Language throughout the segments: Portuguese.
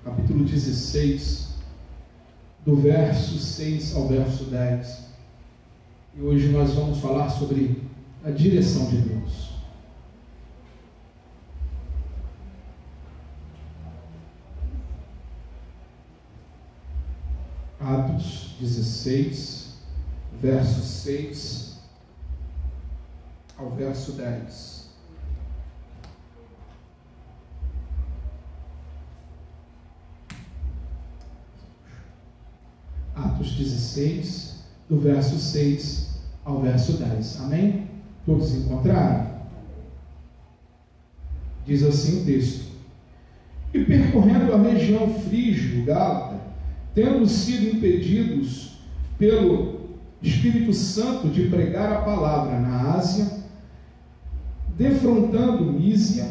capítulo 16, do verso 6 ao verso 10. E hoje nós vamos falar sobre a direção de Deus. Atos 16, verso 6 ao verso 10. Atos 16, do verso 6 ao verso 10. Amém? Todos encontraram? Diz assim o texto: E percorrendo a região frígio-gálata, tendo sido impedidos pelo Espírito Santo de pregar a palavra na Ásia, defrontando Mísia,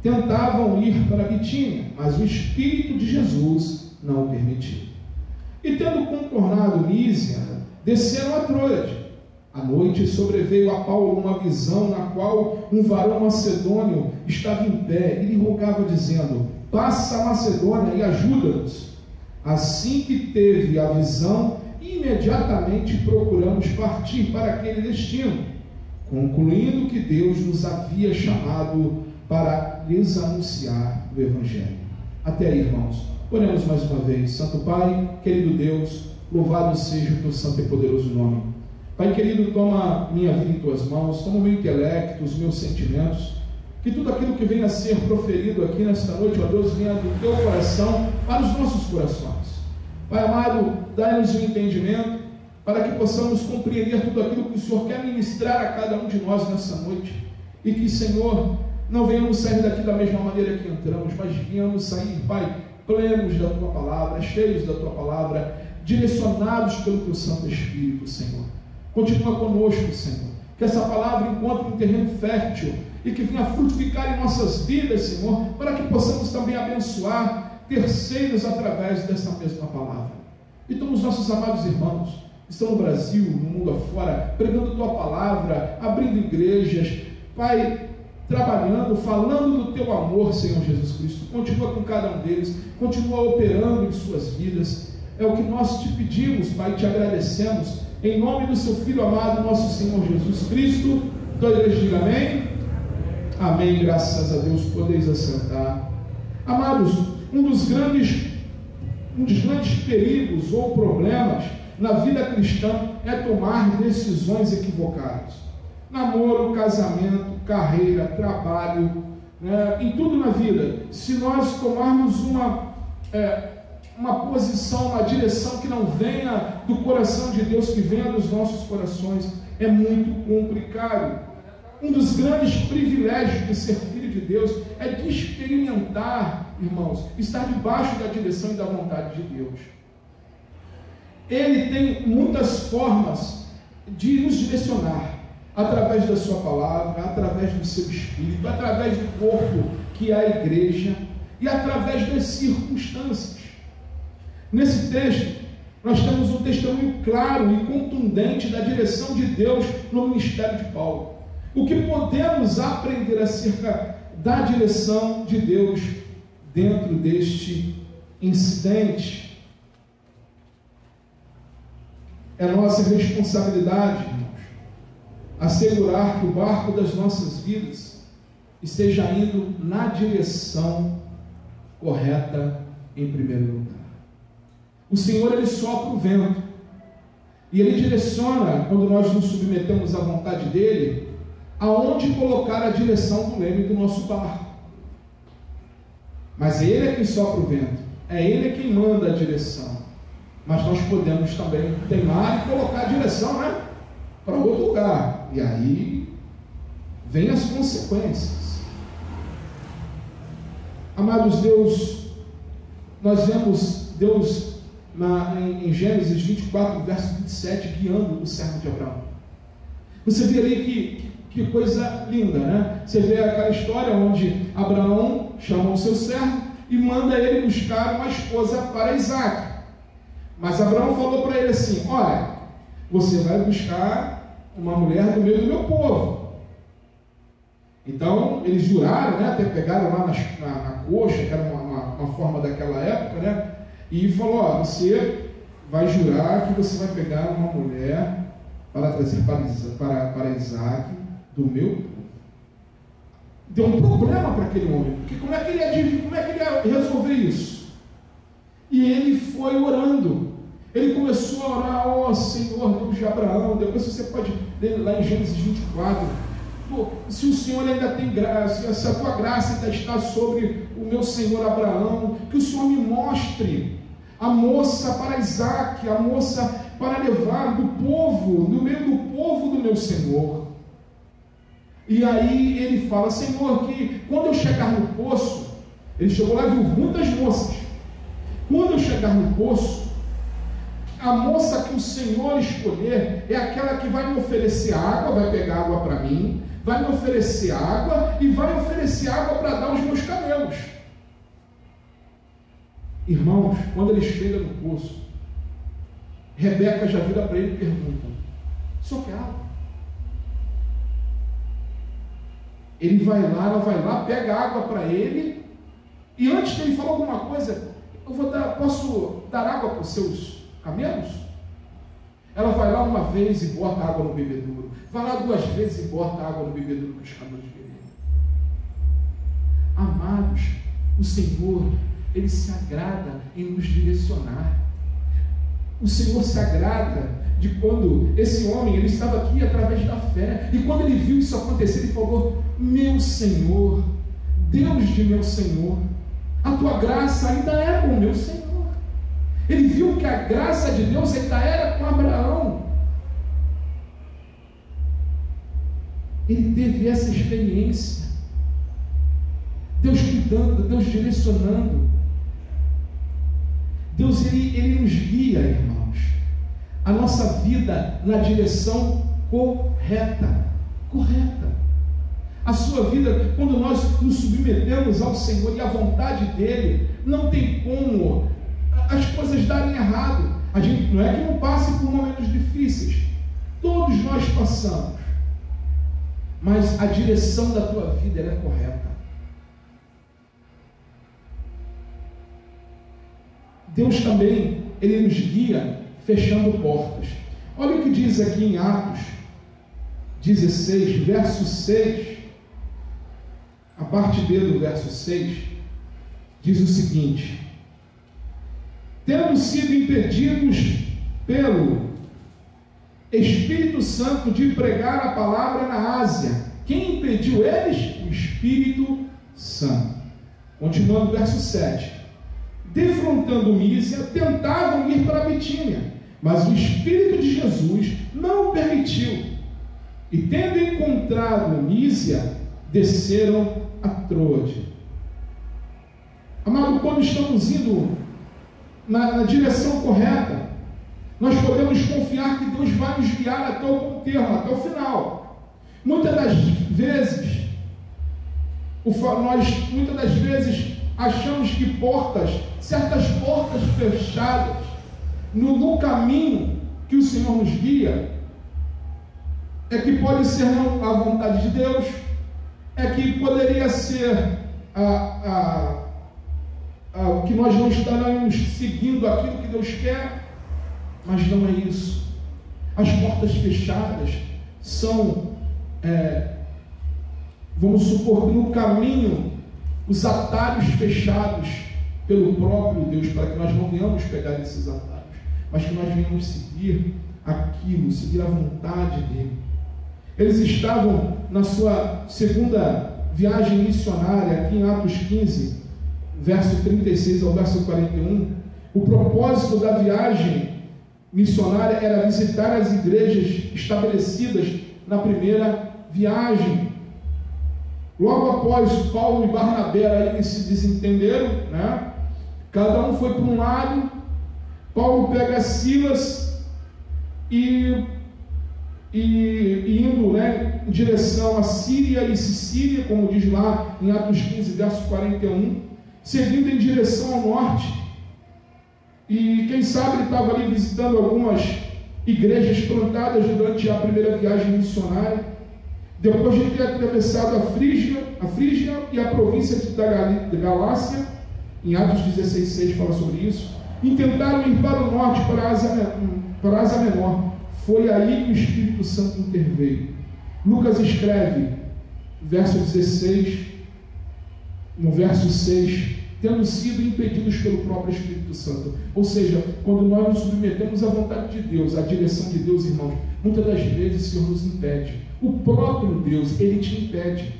tentavam ir para Bitínia, mas o Espírito de Jesus não o permitiu. E tendo contornado Mísia, desceram a Troade. À noite sobreveio a Paulo uma visão na qual um varão macedônio estava em pé e lhe rogava, dizendo: Passa a Macedônia e ajuda-nos. Assim que teve a visão, imediatamente procuramos partir para aquele destino, concluindo que Deus nos havia chamado para lhes anunciar o Evangelho. Até aí, irmãos. Oremos mais uma vez. Santo Pai, querido Deus, louvado seja o teu santo e poderoso nome. Pai querido, toma minha vida em tuas mãos, toma o meu intelecto, os meus sentimentos, que tudo aquilo que venha a ser proferido aqui nesta noite, ó Deus, venha do teu coração para os nossos corações. Pai amado, dai-nos o entendimento para que possamos compreender tudo aquilo que o Senhor quer ministrar a cada um de nós nessa noite, e que, Senhor, não venhamos sair daqui da mesma maneira que entramos, mas venhamos sair, Pai, plenos da tua palavra, cheios da tua palavra, direcionados pelo teu Santo Espírito, Senhor. Continua conosco, Senhor, que essa palavra encontre um terreno fértil e que venha frutificar em nossas vidas, Senhor, para que possamos também abençoar terceiros através dessa mesma palavra. Então os nossos amados irmãos estão no Brasil, no mundo afora, pregando tua palavra, abrindo igrejas, Pai, trabalhando, falando do teu amor, Senhor Jesus Cristo. Continua com cada um deles, continua operando em suas vidas. É o que nós te pedimos, Pai, e te agradecemos, em nome do seu Filho amado, nosso Senhor Jesus Cristo. Toda a igreja diga amém. Amém, graças a Deus. Podeis assentar. Amados, um dos grandes perigos ou problemas na vida cristã é tomar decisões equivocadas. Namoro, casamento, carreira, trabalho, né, em tudo na vida. Se nós tomarmos uma posição, uma direção que não venha do coração de Deus, que venha dos nossos corações, é muito complicado. Um dos grandes privilégios de ser filho de Deus é de experimentar, irmãos, estar debaixo da direção e da vontade de Deus. Ele tem muitas formas de nos direcionar, através da sua palavra, através do seu Espírito, através do corpo que é a igreja e através das circunstâncias. Nesse texto, nós temos um testemunho claro e contundente da direção de Deus no ministério de Paulo. O que podemos aprender acerca da direção de Deus dentro deste incidente? É nossa responsabilidade, irmãos, assegurar que o barco das nossas vidas esteja indo na direção correta em primeiro lugar. O Senhor, Ele sopra o vento e Ele direciona, quando nós nos submetemos à vontade dEle, aonde colocar a direção do leme do nosso barco. Mas Ele é quem sopra o vento, é Ele quem manda a direção. Mas nós podemos também teimar e colocar a direção, né, para outro lugar, e aí vem as consequências. Amados, nós vemos Deus em Gênesis 24, verso 27, guiando o servo de Abraão. Você vê ali que coisa linda, né? Você vê aquela história onde Abraão chama o seu servo e manda ele buscar uma esposa para Isaac. Mas Abraão falou para ele assim: olha, você vai buscar uma mulher do meio do meu povo. Então, eles juraram, né, até pegaram lá na coxa, que era uma forma daquela época, né, e falou: ó, você vai jurar que você vai pegar uma mulher para trazer para Isaac do meu povo. Deu um problema para aquele homem, porque como é que ele ia resolver isso? E ele foi orando. Ele começou a orar: ó Senhor, Deus de Abraão. Depois você pode ler lá em Gênesis 24. Pô, se o Senhor ainda tem graça, se a tua graça ainda está sobre o meu Senhor Abraão, que o Senhor me mostre a moça para Isaac, a moça para levar do povo, no meio do povo do meu Senhor. E aí ele fala: Senhor, que quando eu chegar no poço, ele chegou lá e viu muitas moças. Quando eu chegar no poço, a moça que o Senhor escolher é aquela que vai me oferecer água, vai pegar água para mim, vai me oferecer água e vai oferecer água para dar aos meus camelos. Irmãos, quando ele chega no poço, Rebeca já vira para ele e pergunta: o senhor quer água? Ele vai lá, ela vai lá, pega água para ele, e antes que ele fale alguma coisa: posso dar água para os seus camelos? Ela vai lá uma vez e bota água no bebedouro, vai lá duas vezes e bota água no bebedouro para os camelos beberem. Amados, o Senhor, Ele se agrada em nos direcionar. O Senhor se agrada de quando esse homem, ele estava aqui através da fé, e quando ele viu isso acontecer, ele falou: meu Senhor, Deus de meu Senhor, a tua graça ainda é com o meu Senhor. Ele viu que a graça de Deus ainda era com Abraão. Ele teve essa experiência. Deus cuidando, Deus direcionando. Deus, ele nos guia, irmãos, a nossa vida na direção correta. A sua vida, quando nós nos submetemos ao Senhor e à vontade dEle, não tem como as coisas darem errado. A gente não é que não passe por momentos difíceis, todos nós passamos, mas a direção da tua vida é correta. Deus também, Ele nos guia fechando portas. Olha o que diz aqui em Atos 16, verso 6, a parte B do verso 6, diz o seguinte: tendo sido impedidos pelo Espírito Santo de pregar a palavra na Ásia. Quem impediu eles? O Espírito Santo. Continuando o verso 7. Defrontando Mísia, tentavam ir para Bitínia, mas o Espírito de Jesus não o permitiu. E tendo encontrado Mísia, desceram a Troade. Amado, quando estamos indo na direção correta, nós podemos confiar que Deus vai nos guiar até o bom termo, até o final. Muitas das vezes achamos que certas portas fechadas no caminho que o Senhor nos guia, é que pode ser não a vontade de Deus, é que poderia ser que nós não estaremos seguindo aquilo que Deus quer, mas não é isso. As portas fechadas são, vamos supor, no caminho, os atalhos fechados pelo próprio Deus, para que nós não venhamos pegar esses atalhos, mas que nós venhamos seguir aquilo, seguir a vontade dEle. Eles estavam na sua segunda viagem missionária, aqui em Atos 15, verso 36 ao verso 41, o propósito da viagem missionária era visitar as igrejas estabelecidas na primeira viagem. Logo após Paulo e Barnabé aí se desentenderam, né? Cada um foi para um lado. Paulo pega Silas e indo, né, em direção a Síria e Sicília, como diz lá em Atos 15, verso 41, seguindo em direção ao norte. E quem sabe ele estava ali visitando algumas igrejas plantadas durante a primeira viagem missionária. depois de ter atravessado a Frígia e a província da Galácia, em Atos 16,6 fala sobre isso, intentaram ir para o norte, para a Ásia Menor. Foi aí que o Espírito Santo interveio. Lucas escreve, verso 16, no verso 6, tendo sido impedidos pelo próprio Espírito Santo. Ou seja, quando nós nos submetemos à vontade de Deus, à direção de Deus, irmãos, muitas das vezes o Senhor nos impede. O próprio Deus, Ele te impede.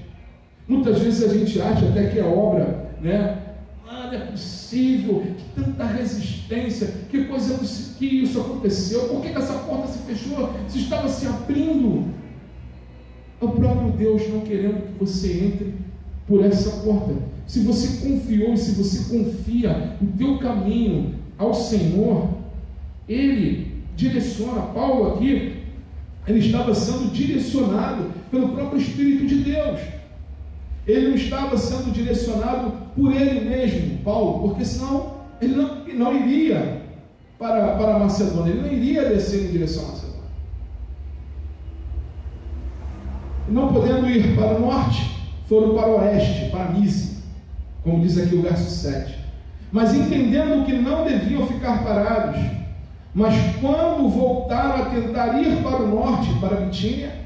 Muitas vezes a gente acha até que é obra, né? Não é possível, que tanta resistência, que coisa que isso aconteceu, por que essa porta se fechou, se estava se abrindo? É o próprio Deus não querendo que você entre por essa porta. Se você confiou e se você confia o teu caminho ao Senhor, Ele direciona. Paulo aqui, ele estava sendo direcionado pelo próprio Espírito de Deus. Ele não estava sendo direcionado por ele mesmo, Paulo, porque senão ele não iria para a Macedônia, ele não iria descer em direção à Macedônia. Não podendo ir para o norte, foram para o oeste, para Mísia, como diz aqui o verso 7. Mas entendendo que não deviam ficar parados, mas quando voltaram a tentar ir para o norte, para a Bitínia,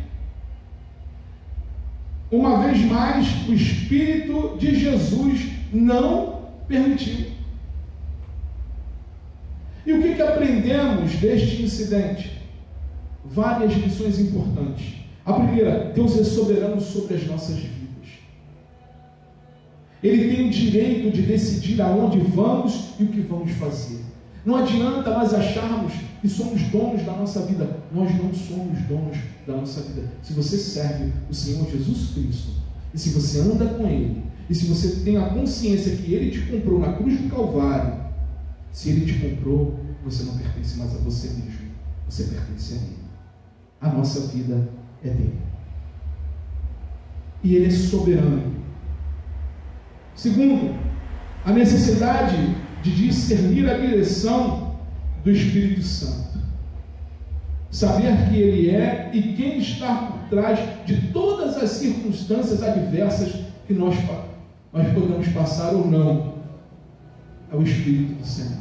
uma vez mais o Espírito de Jesus não permitiu. E o que aprendemos deste incidente? Várias lições importantes. A primeira, Deus é soberano sobre as nossas vidas. Ele tem o direito de decidir aonde vamos e o que vamos fazer. Não adianta nós acharmos que somos donos da nossa vida. Nós não somos donos da nossa vida. Se você serve o Senhor Jesus Cristo, e se você anda com Ele, e se você tem a consciência que Ele te comprou na cruz do Calvário, se Ele te comprou, você não pertence mais a você mesmo. Você pertence a Ele. A nossa vida é dele. E Ele é soberano. Segundo, a necessidade de discernir a direção do Espírito Santo. Saber que Ele é e quem está por trás de todas as circunstâncias adversas que nós podemos passar ou não. É o Espírito do Senhor.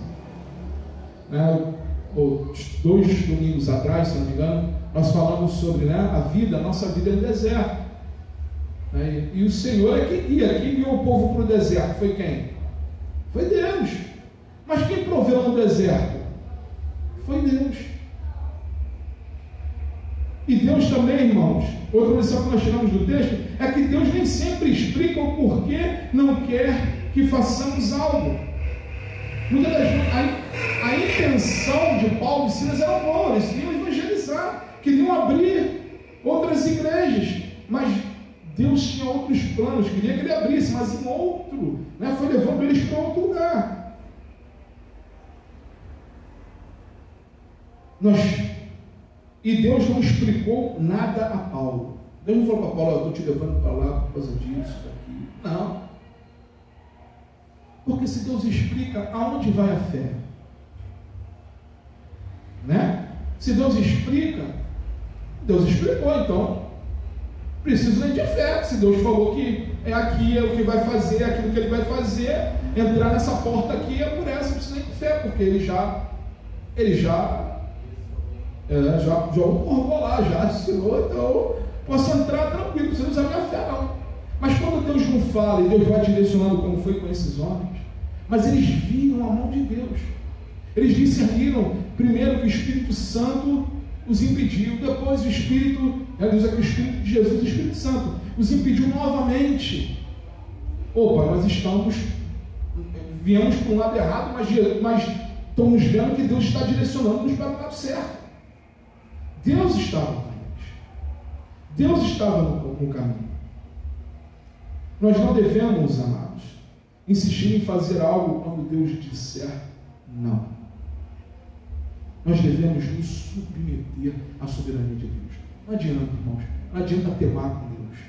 Dois domingos atrás, se não me engano, nós falamos sobre a vida, a nossa vida é um deserto. E o Senhor é que guia. Quem guiou o povo para o deserto foi quem? Foi Deus. Mas quem proveu no deserto? Foi Deus. E Deus também, irmãos, outra lição que nós tiramos do texto é que Deus nem sempre explica o porquê não quer que façamos algo. Muitas das vezes a intenção de Paulo e Silas era boa, eles queriam evangelizar, queriam abrir outras igrejas, mas Deus tinha outros planos, queria que ele abrisse, mas em outro, foi levando eles para outro lugar. E Deus não explicou nada a Paulo. Deus não falou para Paulo: eu estou te levando para lá por causa disso, daqui. Não. Porque se Deus explica, aonde vai a fé? Se Deus explica, Deus explicou, então preciso nem de fé. Se Deus falou que é aqui, é o que vai fazer, é aquilo que Ele vai fazer, entrar nessa porta aqui é por essa, não precisa nem de fé, porque Ele já orvou lá, já ensinou, então posso entrar tranquilo, não precisa usar minha fé não. Mas quando Deus não fala e Deus vai direcionando, como foi com esses homens, mas eles viram a mão de Deus. Eles discerniram primeiro que o Espírito Santo os impediu, depois o Espírito, diz aqui o Espírito de Jesus, o Espírito Santo, os impediu novamente. Opa, nós viemos para um lado errado, mas estamos vendo que Deus está direcionando-nos para o lado certo. Deus estava com eles. Deus estava no caminho. Nós não devemos, amados, insistir em fazer algo quando Deus disser não. Nós devemos nos submeter à soberania de Deus. Não adianta, irmãos, não adianta temar com Deus.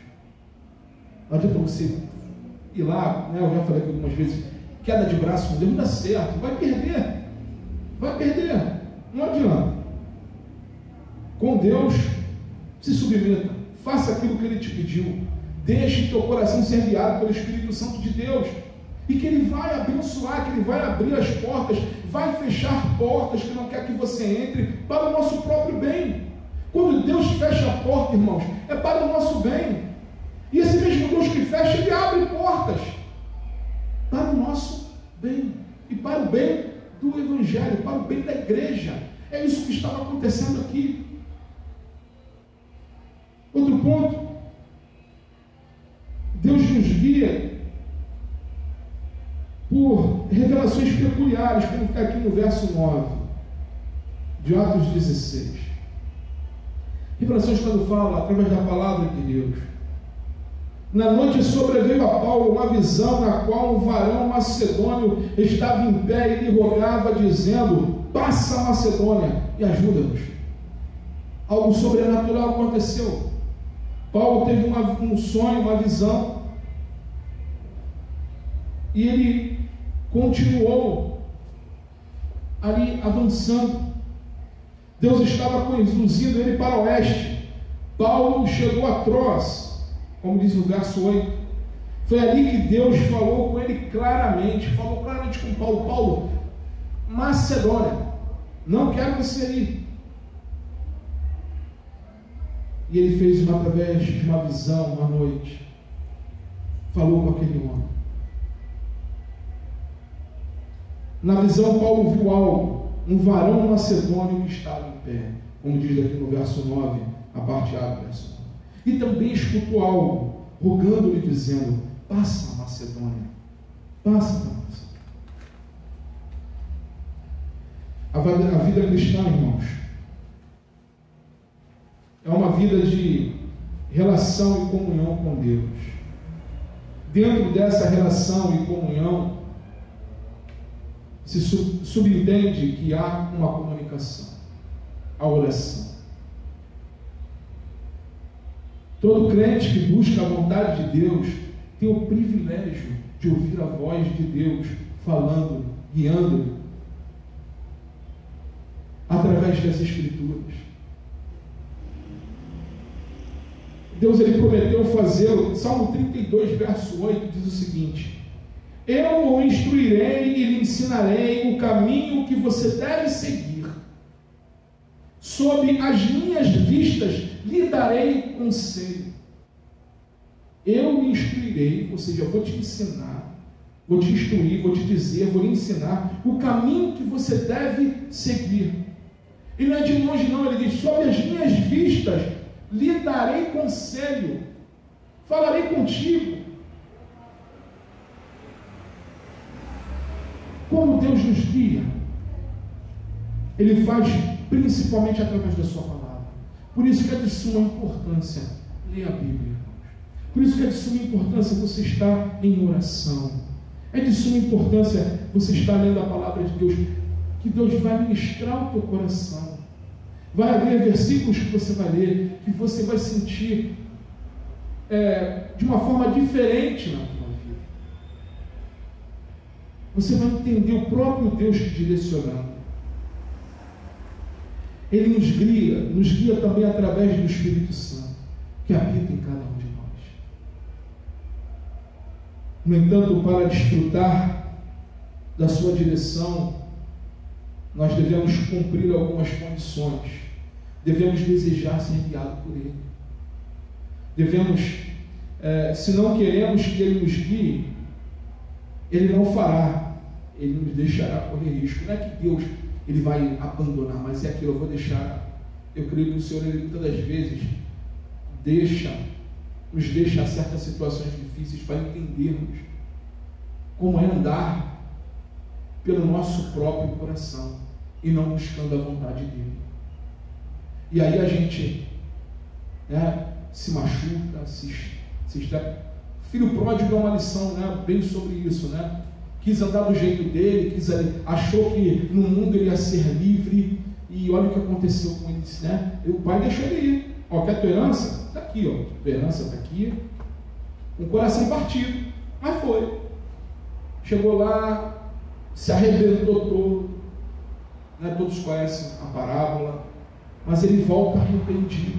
Não adianta você ir lá, eu já falei aqui algumas vezes, queda de braço com Deus, não dá certo, vai perder, não adianta. Com Deus, se submeta, faça aquilo que Ele te pediu. Deixe teu coração ser guiado pelo Espírito Santo de Deus. E que Ele vai abençoar, que Ele vai abrir as portas, vai fechar portas que não quer que você entre para o nosso próprio bem. Quando Deus fecha a porta, irmãos, é para o nosso bem. E esse mesmo Deus que fecha, Ele abre portas para o nosso bem. E para o bem do Evangelho, para o bem da igreja. É isso que estava acontecendo aqui. Outro ponto. Deus nos guia por revelações peculiares, como está aqui no verso 9 de Atos 16. Revelações quando fala através da palavra de Deus. Na noite sobreveio a Paulo uma visão na qual um varão macedônio estava em pé e lhe rogava, dizendo: passa a Macedônia e ajuda-nos. Algo sobrenatural aconteceu. Paulo teve um sonho, uma visão, e ele continuou ali avançando. Deus estava conduzindo ele para o oeste. Paulo chegou a Troas, como diz no verso 8. Foi ali que Deus falou com ele claramente, falou claramente com Paulo: Paulo, Macedônia, não quero você ir. E ele fez através de uma visão, uma noite, falou com aquele homem. Na visão, Paulo viu algo, um varão macedônio que estava em pé, como diz aqui no verso 9, a parte A do verso 9. E também escutou algo, rogando-lhe, dizendo: passa a Macedônia, passa a Macedônia. A vida cristã, irmãos, é uma vida de relação e comunhão com Deus. Dentro dessa relação e comunhão, se subentende que há uma comunicação, a oração. Todo crente que busca a vontade de Deus tem o privilégio de ouvir a voz de Deus falando, guiando através das Escrituras. Deus ele prometeu fazê-lo. Salmo 32, verso 8 diz o seguinte: eu o instruirei e lhe ensinarei o caminho que você deve seguir. Sob as minhas vistas lhe darei conselho. Eu lhe instruirei, ou seja, eu vou te ensinar, vou te instruir, vou te dizer, vou lhe ensinar o caminho que você deve seguir. E não é de longe não, ele diz: sob as minhas vistas lhe darei conselho, falarei contigo. Como Deus nos guia, Ele faz principalmente através da sua palavra. Por isso que é de suma importância ler a Bíblia. Por isso que é de suma importância você estar em oração. É de suma importância você estar lendo a palavra de Deus, que Deus vai ministrar o teu coração. Vai haver versículos que você vai ler, que você vai sentir de uma forma diferente na tua vida. Você vai entender o próprio Deus te direcionando. Ele nos guia também através do Espírito Santo, que habita em cada um de nós. No entanto, para desfrutar da sua direção, nós devemos cumprir algumas condições. Devemos desejar ser guiado por Ele. Devemos, se não queremos que Ele nos guie, Ele não fará, Ele nos deixará correr risco. Não é que Deus Ele vai abandonar, mas é aquilo, eu vou deixar. Eu creio que o Senhor, Ele muitas das vezes nos deixa certas situações difíceis para entendermos como é andar pelo nosso próprio coração e não buscando a vontade dEle. E aí a gente se machuca, se filho pródigo é uma lição bem sobre isso, quis andar do jeito dele, achou que no mundo ele ia ser livre, e olha o que aconteceu com ele, o pai deixou ele ir. Quer a tua herança? Está aqui, tua herança está aqui, com o coração partido, mas foi. Chegou lá, se arrebentou todo, todos conhecem a parábola, mas ele volta arrependido.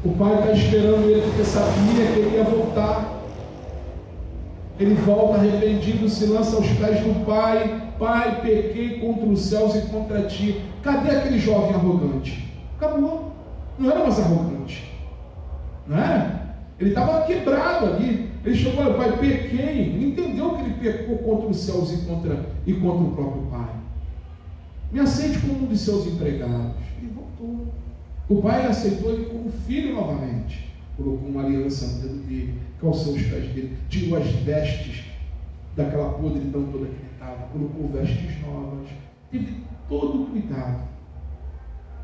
O pai está esperando ele porque sabia que ele ia voltar. Ele volta arrependido, se lança aos pés do pai. Pai, pequei contra os céus e contra ti. Cadê aquele jovem arrogante? Acabou. Não era mais arrogante. Não era? Ele estava quebrado ali. Ele chegou, olha, pai, pequei. Ele entendeu que ele pecou contra os céus e contra o próprio pai. Me aceite como um de seus empregados. E voltou. O pai aceitou ele como filho novamente. Colocou uma aliança no dedo dele, calçou os pés dele, tirou as vestes daquela podridão toda que ele estava, colocou vestes novas, teve todo o cuidado.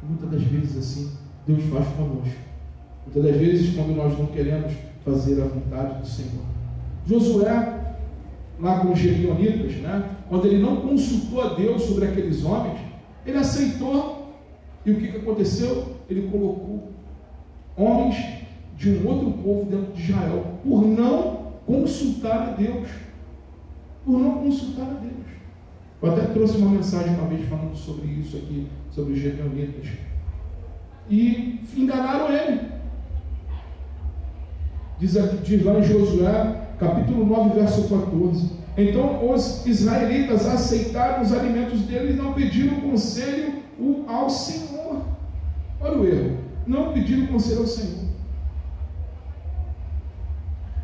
E muitas das vezes assim, Deus faz conosco. Muitas das vezes, quando nós não queremos fazer a vontade do Senhor. Josué, lá com os gibeonitas, né? Quando ele não consultou a Deus sobre aqueles homens, ele aceitou. E o que aconteceu? Ele colocou homens de um outro povo dentro de Israel, por não consultar a Deus. Por não consultar a Deus. Eu até trouxe uma mensagem uma vez falando sobre isso aqui, sobre os gibeonitas. E enganaram ele. Diz lá em Josué, capítulo 9, verso 14. Então os israelitas aceitaram os alimentos deles e não pediram conselho ao Senhor. Olha o erro. Não pediram conselho ao Senhor.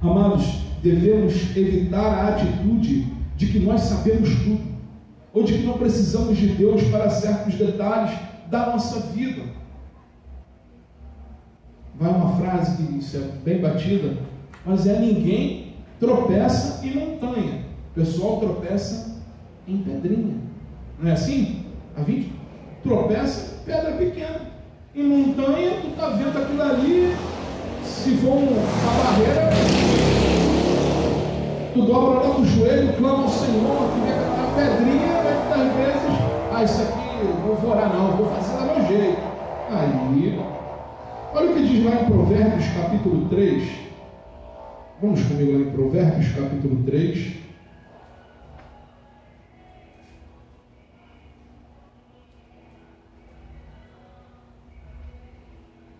Amados, devemos evitar a atitude de que nós sabemos tudo, ou de que não precisamos de Deus para certos detalhes da nossa vida. Vai uma frase que isso é bem batida, mas ninguém tropeça em montanha, o pessoal tropeça em pedrinha. Não é assim? A gente tropeça em pedra pequena. Em montanha, tu está vendo aquilo ali, se for uma barreira, tu dobra lá o joelho, clama ao Senhor, tu vê a pedrinha, muitas vezes, isso aqui eu não vou orar não, vou fazer do meu jeito. Aí, olha o que diz lá em Provérbios capítulo 3. Vamos comigo lá em Provérbios capítulo 3.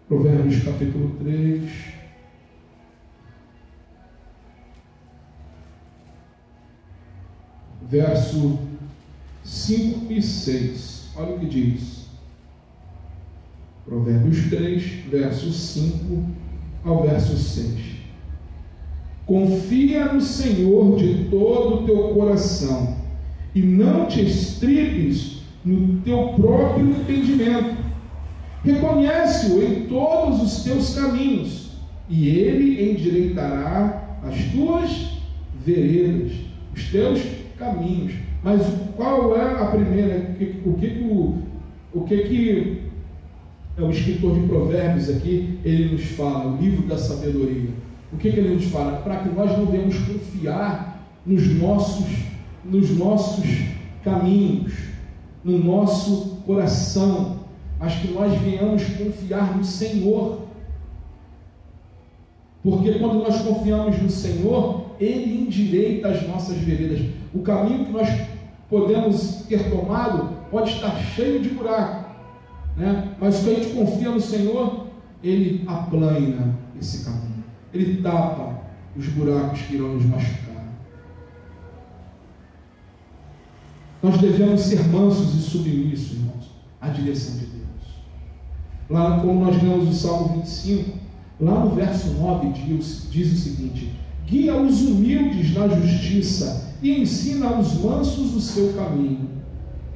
Provérbios capítulo 3. Verso 5 e 6. Olha o que diz. Provérbios 3, verso 5 ao verso 6. Confia no Senhor de todo o teu coração e não te estribes no teu próprio entendimento. Reconhece-o em todos os teus caminhos e ele endireitará as tuas veredas, os teus caminhos. Mas qual é a primeira? O que é o escritor de Provérbios aqui? Ele nos fala, o livro da sabedoria. O que ele nos fala? Para que nós não venhamos confiar nos nossos caminhos, no nosso coração, mas que nós venhamos confiar no Senhor. Porque quando nós confiamos no Senhor, Ele endireita as nossas veredas. O caminho que nós podemos ter tomado pode estar cheio de buraco, né? Mas quando a gente confia no Senhor, Ele aplana esse caminho. Ele tapa os buracos que irão nos machucar. Nós devemos ser mansos e submissos, irmãos, à direção de Deus. Lá, como nós lemos o Salmo 25, lá no verso 9 diz o seguinte: guia os humildes na justiça e ensina aos mansos o seu caminho.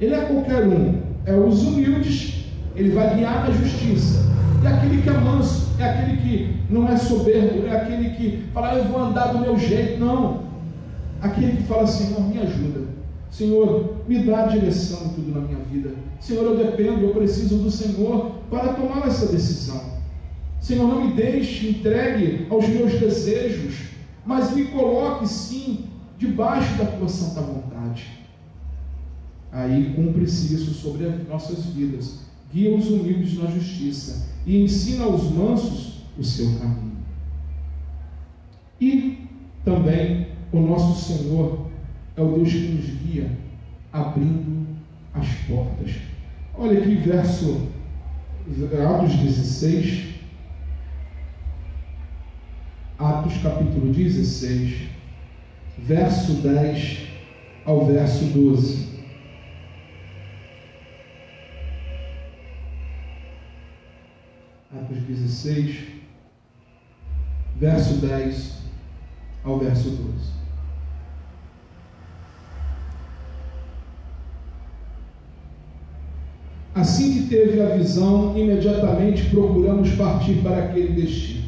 Ele é qualquer um, é os humildes, ele vai guiar na justiça. E aquele que é manso, é aquele que não é soberbo, é aquele que fala, eu vou andar do meu jeito. Não, aquele que fala, Senhor, me ajuda. Senhor, me dá a direção em tudo na minha vida. Senhor, eu dependo, eu preciso do Senhor para tomar essa decisão. Senhor, não me deixe entregue aos meus desejos, mas me coloque sim debaixo da tua santa vontade. Aí cumpre-se isso sobre as nossas vidas. Guia os humildes na justiça e ensina aos mansos o seu caminho. E também o nosso Senhor é o Deus que nos guia, abrindo as portas. Olha aqui, verso Atos 16. Atos capítulo 16, verso 10 ao verso 12. Atos 16, verso 10 ao verso 12. Assim que teve a visão, imediatamente procuramos partir para aquele destino,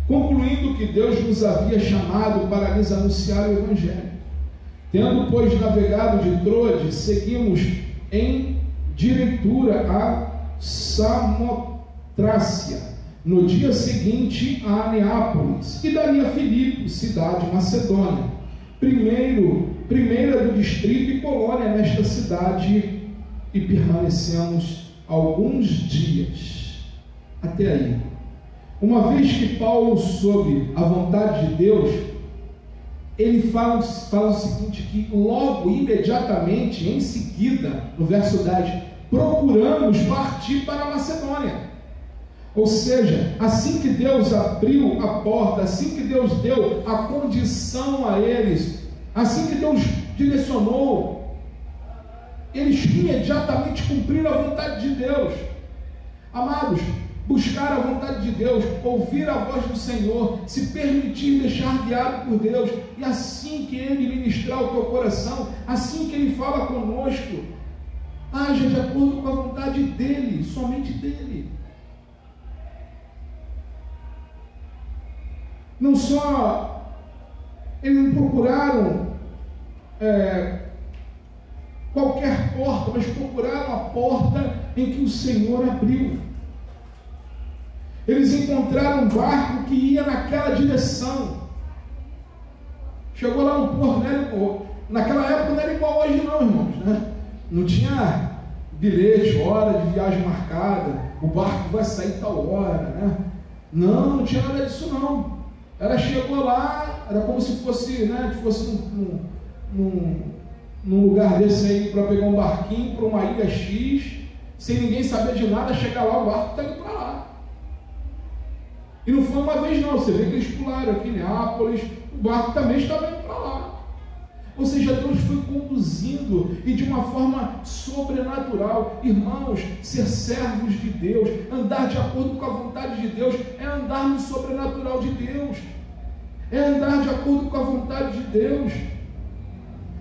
concluindo que Deus nos havia chamado para lhes anunciar o Evangelho. Tendo, pois, navegado de Troade, seguimos em direitura a Samotrácia, no dia seguinte a Neápolis, e dali a Filipe, cidade macedônia, primeira do distrito e colônia nesta cidade, e permanecemos alguns dias. Até aí. Uma vez que Paulo soube a vontade de Deus, ele fala o seguinte, que logo, imediatamente, em seguida, no verso 10, procuramos partir para a Macedônia. Ou seja, assim que Deus abriu a porta, assim que Deus deu a condição a eles, assim que Deus direcionou, eles imediatamente cumpriram a vontade de Deus. Amados, buscar a vontade de Deus, ouvir a voz do Senhor, se permitir deixar guiado por Deus, e assim que Ele ministrar o teu coração, assim que Ele fala conosco, haja de acordo com a vontade dEle, somente dEle. Não só eles não procuraram qualquer porta, mas procuraram a porta em que o Senhor abriu. Eles encontraram um barco que ia naquela direção. Chegou lá no porto, naquela época não era igual hoje não, irmãos, né? Não tinha bilhete, hora de viagem marcada, o barco vai sair tal hora, né? Não tinha nada disso não. Ela chegou lá, era como se fosse, né, num lugar desse aí, para pegar um barquinho para uma ilha X, sem ninguém saber de nada, chegar lá, o barco está indo para lá. E não foi uma vez não, você vê que eles pularam aqui em Neápolis, o barco também estava indo para lá. Ou seja, Deus foi conduzindo, e de uma forma sobrenatural. Irmãos, ser servos de Deus, andar de acordo com a vontade de Deus, é andar no sobrenatural de Deus, é andar de acordo com a vontade de Deus.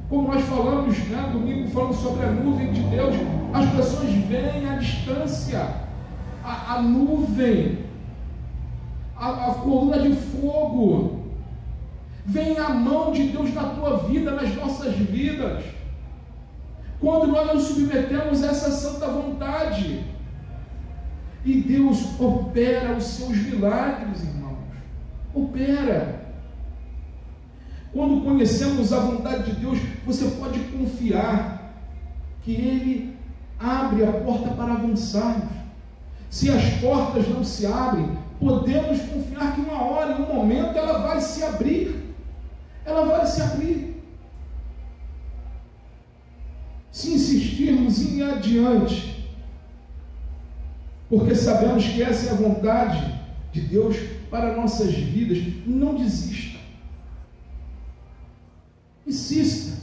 Como nós falamos, né, domingo, falando sobre a nuvem de Deus, as pessoas veem à distância a nuvem, a coluna de fogo, vem a mão de Deus na tua vida, nas nossas vidas, quando nós nos submetemos a essa santa vontade, e Deus opera os seus milagres, irmãos, opera. Quando conhecemos a vontade de Deus, você pode confiar que Ele abre a porta para avançarmos. Se as portas não se abrem, podemos confiar que uma hora, em um momento, ela vai se abrir. Ela vai se abrir. Se insistirmos em ir adiante, porque sabemos que essa é a vontade de Deus para nossas vidas, não desista. Insista,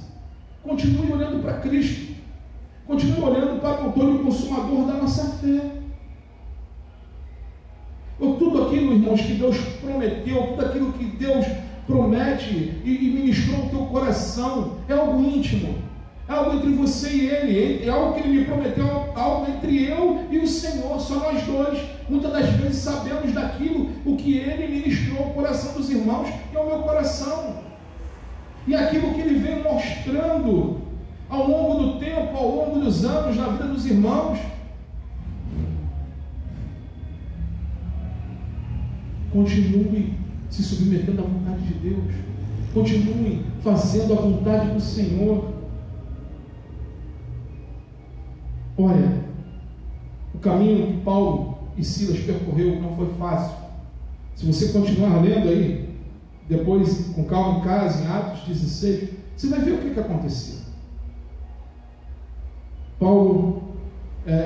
continue olhando para Cristo, continue olhando para o autor e consumador da nossa fé. Tudo aquilo, irmãos, que Deus prometeu, tudo aquilo que Deus promete e ministrou o teu coração, é algo íntimo, é algo entre você e Ele, é algo que Ele me prometeu, algo entre eu e o Senhor, só nós dois. Muitas das vezes sabemos daquilo, o que Ele ministrou ao coração dos irmãos e ao meu coração. E aquilo que Ele vem mostrando ao longo do tempo, ao longo dos anos, na vida dos irmãos. Continue se submetendo à vontade de Deus. Continue fazendo a vontade do Senhor. Olha, o caminho que Paulo e Silas percorreu não foi fácil. Se você continuar lendo aí, depois, com calma em casa, em Atos 16, você vai ver o que aconteceu.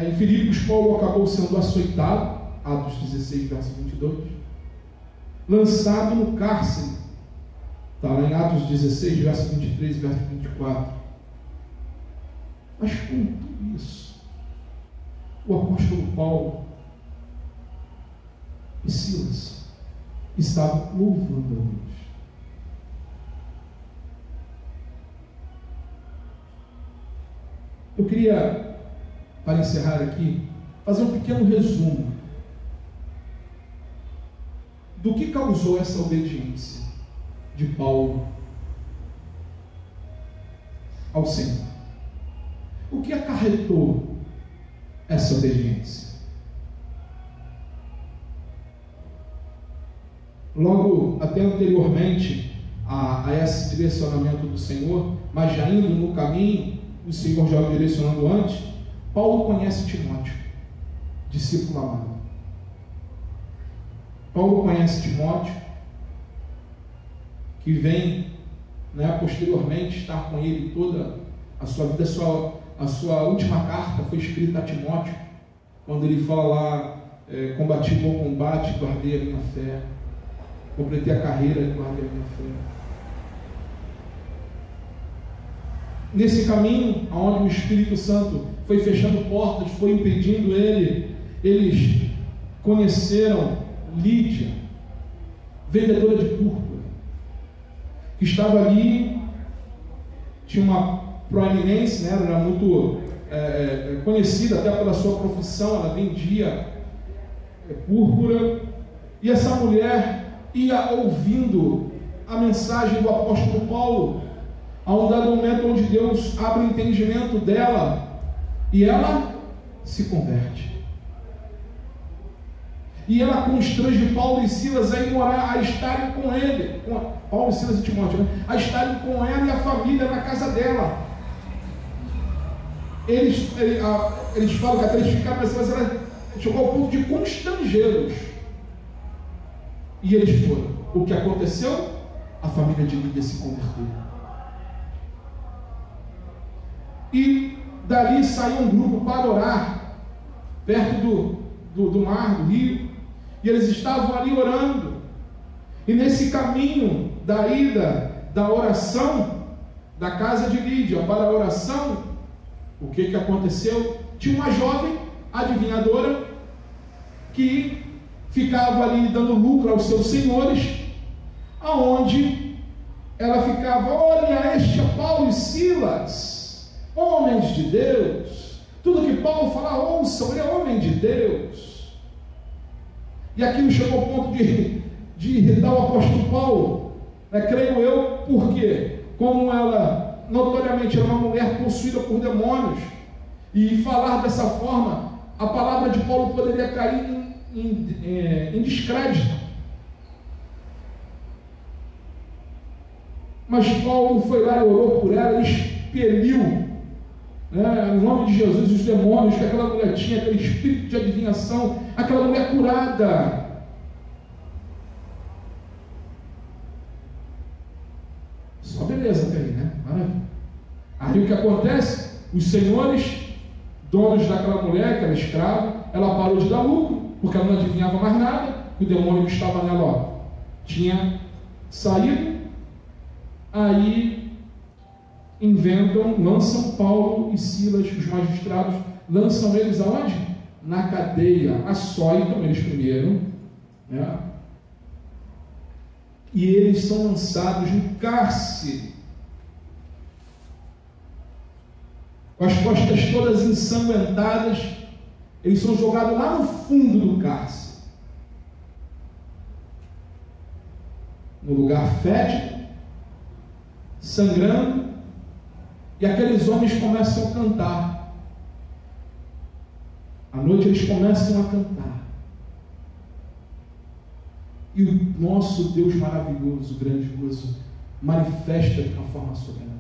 Em Filipos, Paulo acabou sendo açoitado, Atos 16, verso 22. lançado no cárcere. Está lá em Atos 16, verso 23 e verso 24. Mas com tudo isso, o apóstolo Paulo e Silas estavam louvando a Deus. Eu queria, para encerrar aqui, fazer um pequeno resumo do que causou essa obediência de Paulo ao Senhor. O que acarretou essa obediência? Logo, até anteriormente a esse direcionamento do Senhor, mas já indo no caminho, o Senhor já o direcionando antes, Paulo conhece Timóteo, discípulo amado. Paulo conhece Timóteo, que vem, posteriormente estar com ele toda a sua vida. A sua última carta foi escrita a Timóteo, quando ele fala lá, combati o bom combate, guardei a minha fé, completei a carreira e guardei a minha fé. Nesse caminho, onde o Espírito Santo foi fechando portas, foi impedindo eles conheceram Lídia, vendedora de púrpura, que estava ali, tinha uma proeminência, era muito conhecida até pela sua profissão, ela vendia púrpura, e essa mulher ia ouvindo a mensagem do apóstolo Paulo, a um dado momento onde Deus abre o entendimento dela, e ela se converte. E ela constrange Paulo e Silas a ir morar, a estarem com ele, Paulo, Silas e Timóteo, a estarem com ela e a família na casa dela. Eles falam que até eles ficaram, mas ela chegou ao ponto de constrangê-los. E eles foram. O que aconteceu? A família de Lídia se converteu. E dali saiu um grupo para orar, perto do mar, do rio. E eles estavam ali orando. E nesse caminho da ida, da oração, da casa de Lídia para a oração, o que aconteceu? Tinha uma jovem adivinhadora que ficava ali dando lucro aos seus senhores, aonde ela ficava: olha, este é Paulo e Silas, homens de Deus, tudo que Paulo fala, ouçam, ele é homem de Deus. E aquilo chegou ao ponto de irritar o apóstolo Paulo, creio eu, porque como ela notoriamente era uma mulher possuída por demônios, e falar dessa forma, a palavra de Paulo poderia cair em descrédito. Mas Paulo foi lá e orou por ela, e expeliu, em nome de Jesus, os demônios que aquela mulher tinha, aquele espírito de adivinhação, aquela mulher curada. Só beleza até aí, né? Maravilha. Aí o que acontece? Os senhores, donos daquela mulher, que era escrava, ela parou de dar lucro, porque ela não adivinhava mais nada, o demônio que estava nela, tinha saído. Aí inventam, lançam Paulo e Silas, os magistrados, lançam eles aonde? Na cadeia, açoitam eles primeiro, e eles são lançados no cárcere, com as costas todas ensanguentadas. Eles são jogados lá no fundo do cárcere, no lugar fétido, sangrando, e aqueles homens começam a cantar. À noite eles começam a cantar, e o nosso Deus maravilhoso, grandioso, manifesta de uma forma sobrenatural.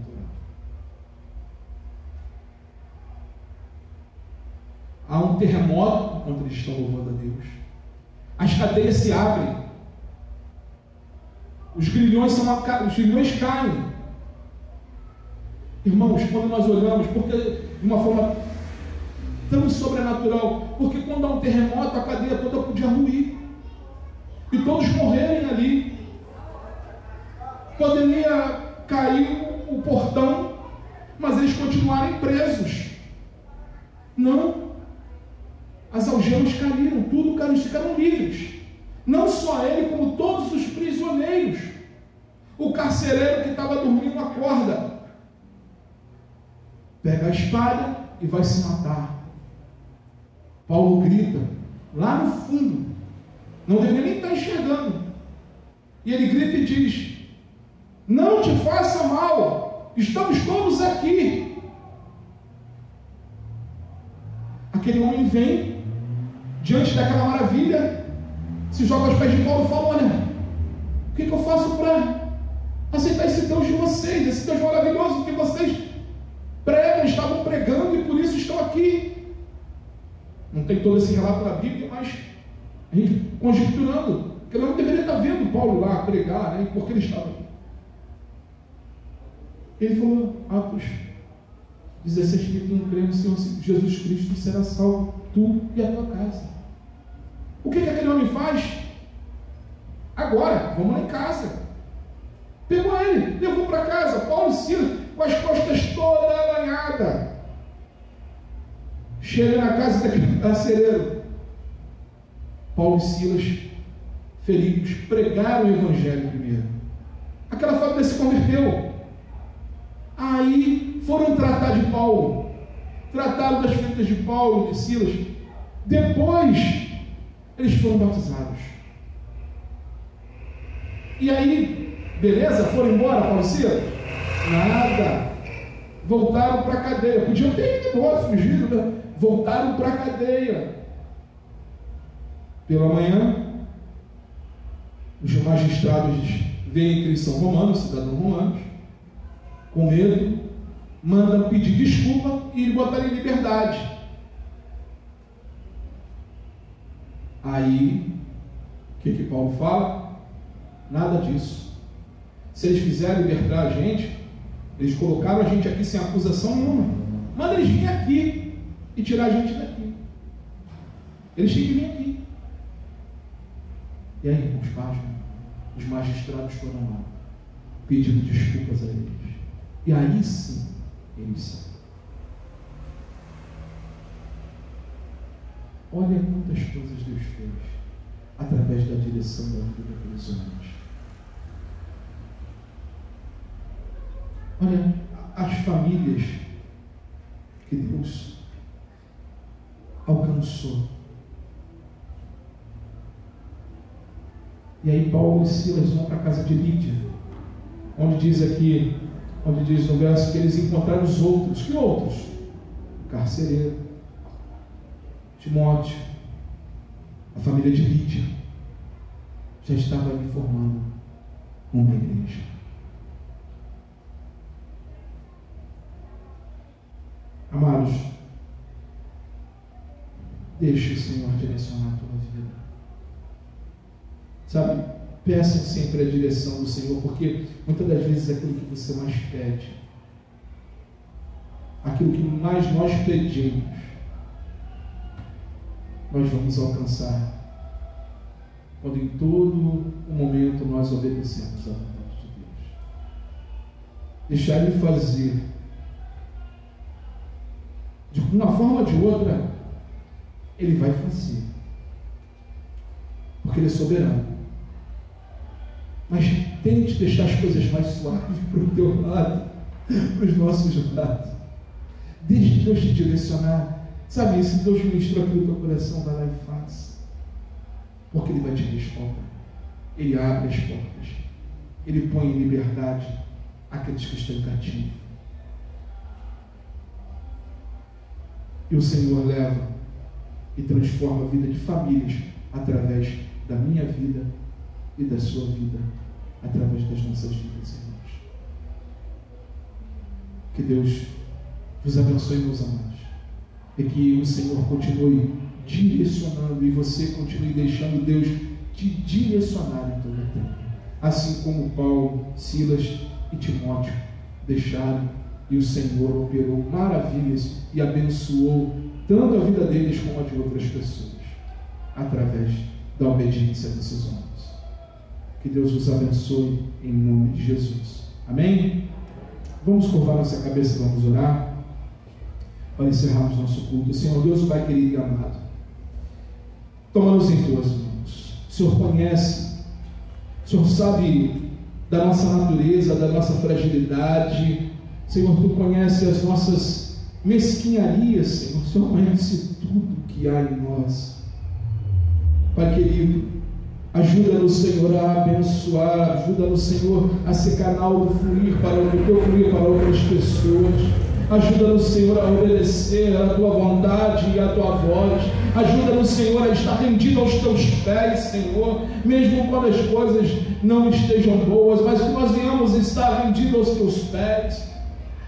Há um terremoto enquanto eles estão louvando a Deus. As cadeias se abrem. Os grilhões caem. Irmãos, quando nós olhamos, porque de uma forma tão sobrenatural, porque quando há um terremoto, a cadeia toda podia ruir. e todos morrerem ali. Poderia cair o portão, mas eles continuarem presos. Não. As algemas caíram, tudo caiu, eles ficaram livres. Não só ele, como todos os prisioneiros. O carcereiro que estava dormindo acorda, pega a espada e vai se matar. Paulo grita, lá no fundo, não deveria nem estar enxergando, e ele grita e diz: não te faça mal, estamos todos aqui. Aquele homem vem, diante daquela maravilha, se joga aos pés de Paulo e fala: olha, o que eu faço para aceitar esse Deus de vocês, esse Deus maravilhoso que vocês pregam, estavam pregando e por isso estão aqui. Não tem todo esse relato na Bíblia, mas a gente conjecturando, que ele não deveria estar vendo Paulo lá pregar, né, porque ele estava aqui. Ele falou, Atos 16:31, crê no Senhor Jesus Cristo, será salvo tu e a tua casa. O que aquele homem faz? Agora, vamos lá em casa. Pegou ele, levou para casa, Paulo e Silas, com as costas toda alanhada. Chega na casa daquele carcereiro. Paulo e Silas, feridos, pregaram o Evangelho primeiro. Aquela família se converteu. Aí foram tratar de Paulo, trataram das feridas de Paulo e de Silas. Depois, eles foram batizados. E aí, beleza? Foram embora, Paulo e Silas? Nada. Voltaram para a cadeia. Podiam ter ido embora, fugido, né? Voltaram para a cadeia. Pela manhã, os magistrados veem que eles são romanos, cidadãos romanos, com medo, mandam pedir desculpa e botar em liberdade. Aí, o que Paulo fala? Nada disso. Se eles quiserem libertar a gente, eles colocaram a gente aqui sem acusação nenhuma. Manda eles virem aqui e tirar a gente daqui. Eles têm que vir aqui. E aí, irmãos, os magistrados foram lá, pedindo desculpas a eles. E aí sim, eles saem. Olha quantas coisas Deus fez através da direção da vida daqueles homens. Olha as famílias que Deus alcançou. E aí Paulo e Silas vão para a casa de Lídia, onde diz no verso que eles encontraram os outros. Que outros? O carcereiro, Timóteo, a família de Lídia, já estava ali formando uma igreja. Amados, deixe o Senhor direcionar a tua vida. Sabe, peça sempre a direção do Senhor, porque muitas das vezes é aquilo que você mais pede, aquilo que mais nós pedimos, nós vamos alcançar quando em todo o momento nós obedecemos à vontade de Deus. Deixar Ele fazer, de uma forma ou de outra, Ele vai fazer, porque Ele é soberano. Mas tente deixar as coisas mais suaves para o teu lado, para os nossos lados. Deixe Deus te direcionar. Sabe, se Deus ministrou aquilo no teu coração, vai lá e faça. Porque Ele vai te responder. Ele abre as portas. Ele põe em liberdade aqueles que estão cativos. E o Senhor leva e transforma a vida de famílias através da minha vida e da sua vida, através das nossas vidas, irmãos. Que Deus vos abençoe, meus amados, e que o Senhor continue direcionando e você continue deixando Deus te direcionar em todo o tempo, assim como Paulo, Silas e Timóteo deixaram, e o Senhor operou maravilhas e abençoou tanto a vida deles como a de outras pessoas, através da obediência desses homens. Que Deus os abençoe em nome de Jesus. Amém? Vamos curvar nossa cabeça e vamos orar para encerrarmos nosso culto. Senhor Deus, Pai querido e amado, toma-nos em tuas mãos. O Senhor conhece, o Senhor sabe da nossa natureza, da nossa fragilidade. Senhor, Tu conhece as nossas mesquinharias, Senhor. O Senhor conhece tudo que há em nós. Pai querido, ajuda-nos, Senhor, a abençoar, ajuda-nos, Senhor, a ser canal do fluir para o Teu fluir para outras pessoas. Ajuda-nos, Senhor, a obedecer a Tua vontade e a Tua voz. Ajuda-nos, Senhor, a estar rendido aos Teus pés, Senhor, mesmo quando as coisas não estejam boas, mas que nós venhamos estar rendidos aos Teus pés,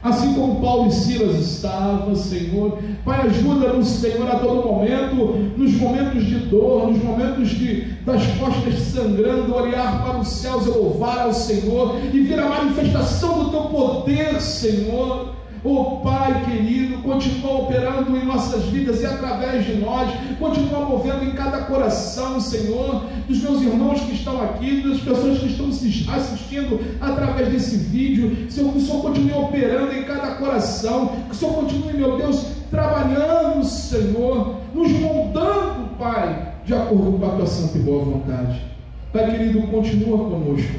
assim como Paulo e Silas estavam, Senhor. Pai, ajuda-nos, Senhor, a todo momento, nos momentos de dor, nos momentos das costas sangrando, olhar para os céus e louvar ao Senhor e ver a manifestação do Teu poder, Senhor. Oh Pai querido, continua operando em nossas vidas e através de nós, continua movendo em cada coração, Senhor, dos meus irmãos que estão aqui, das pessoas que estão assistindo através desse vídeo. Senhor, que o Senhor continue operando em cada coração, que o Senhor continue, meu Deus, trabalhando, Senhor, nos moldando, Pai, de acordo com a Tua santa e boa vontade. Pai querido, continua conosco,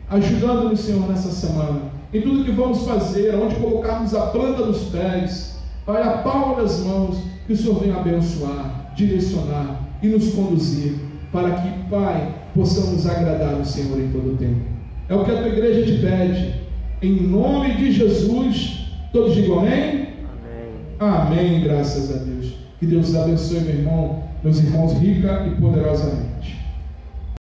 ajudando-nos, Senhor, nessa semana, em tudo que vamos fazer, onde colocarmos a planta dos pés, Pai, a palma das mãos, que o Senhor venha abençoar, direcionar e nos conduzir, para que, Pai, possamos agradar o Senhor em todo o tempo. É o que a Tua igreja te pede, em nome de Jesus. Todos digam amém? Amém. Amém, graças a Deus. Que Deus abençoe, meu irmão, meus irmãos, rica e poderosamente.